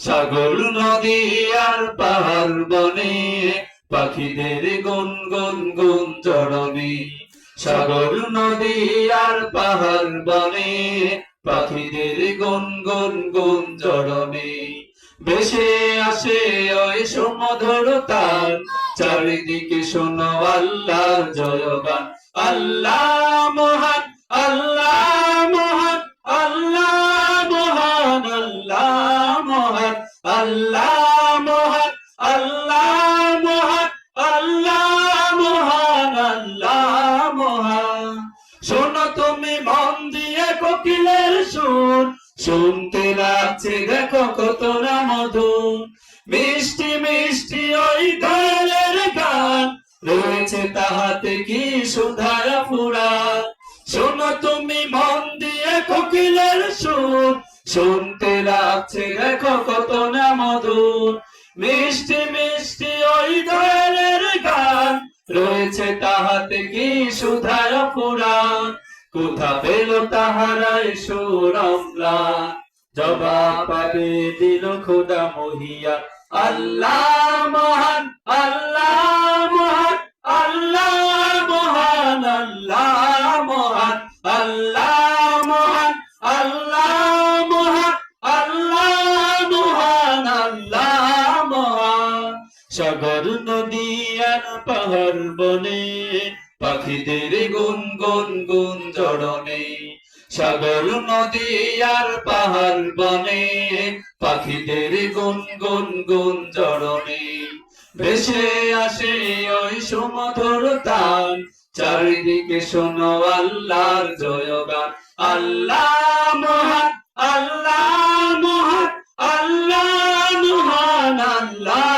সাগর নদী আর পাহাড় বনে পাখিদের গুন গুন গুন জড়নে। সাগর নদী আর পাহাড় বনে পাখিদের গুন গুন গুন জড়নে। ভেসে আসে ওই সুমধুর তান, চারিদিকে শোনো আল্লাহর জয়গান। আল্লাহ মহান, আল্লাহ মহান, আল্লাহ মহান, আল্লাহ মহান, আল্লাহ মহান, আল্লাহ মহান, আল্লাহ মহান, আল্লাহ মহান। শোনো তুমি মন দিয়ে কোকিলের সুর, শুনতে লাগছে দেখো কত না মধুর। মিষ্টি মিষ্টি ওই দয়ালের গান, রয়েছে তাহাতে কি সুধারা ফুরা। শোনো তুমি মন দিয়ে কোকিলের সুর, শুনতে লাগছে দেখো কত না মধুর। মিষ্টি মিষ্টি ওই দয়ালের গান, রয়েছে তাহাতে কি সুধারা ফুরা। কোথা পেল তাহারা সুর অম্লান, জবাব পাবে দিল খোদা মহিয়া। আল্লাহ মহান, আল্লাহ মহান, আল্লাহ মহান, আল্লাহ মহান, আল্লাহ মহান, আল্লাহ মহান, আল্লাহ মহান, আল্লাহ মহান। সাগর নদী আর পাহাড় বনে পাখিদের গুন গুন গুন জড়নে। সাগর নদী আর পাহাড় বনে পাখিদের গুন গুন গুন জড়নে। ভেসে আসে ওই সুমধুর তান, চারিদিকে শোনো আল্লাহর জয়গান। আল্লাহ মহান, আল্লাহ মহান, আল্লাহ মহান, আল্লাহ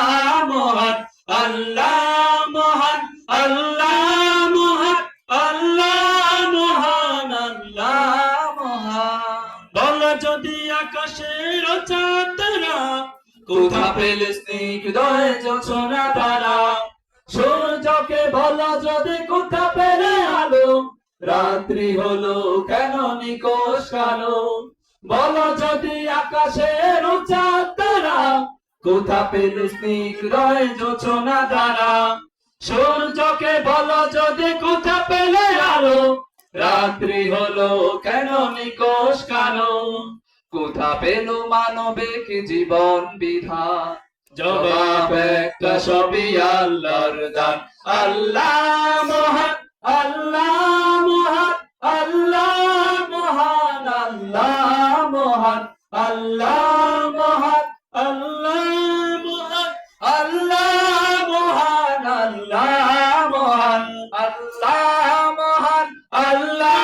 মহান, আল্লাহ মহান, আল্লাহ মহান, আল্লাহ মহান, আল্লাহ মহান। বল যদি আকাশের চাঁদরা, কোথা পেলে স্নিগ্ধয় জোছনা তারা। সূর্যকে বলো যদি কোথা পেলে আলো, রাত্রি হলো কেন নিকোষ কালো। বলো যদি আকাশের চাঁদরা, কোথা পেলে স্নিগ্ধয় জোছনা তারা। সূর্যকে বলো যদি কোথা পেলে আলো, রাত্রি হলো কেন নিকোষ কালো। কোথা পেল মানবিক জীবন বিধান, জবাব একটা সবই আল্লাহর দান। আল্লাহ মহান, আল্লাহ মহান, আল্লাহ মহান, আল্লাহ মহান, আল্লাহ মহান, আল্লাহ মহান, আল্লাহ মহান, আল্লাহ মহান, আল্লাহ মহান, আল্লাহ